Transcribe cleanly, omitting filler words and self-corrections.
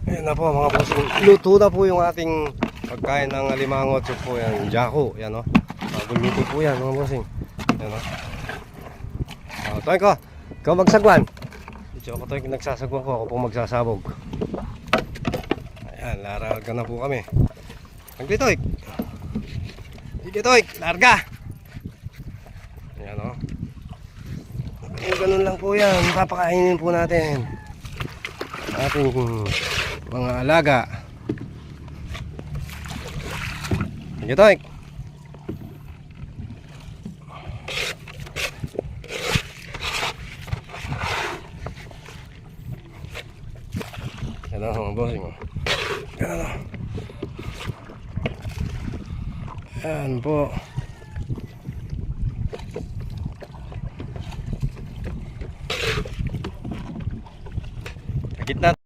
Ayan na po mga bossing. Luto na po yung ating pagkain ng alimango. So po yan, jako. Yan o. Bagong luto po yan mga bossing. Yan o. Toy ko, ikaw magsagwan. Dito ako Toy, nagsasagwan ko. Ako po magsasabog. Ayan, larga na po kami. Hindi Toy. Hindi Toy, larga. Ayan o. Ganun lang po yan. Papakainin po natin ating mga alaga. Sige Toy. Yan ang mga bossing. Yan o. Yan po. Sa gitna.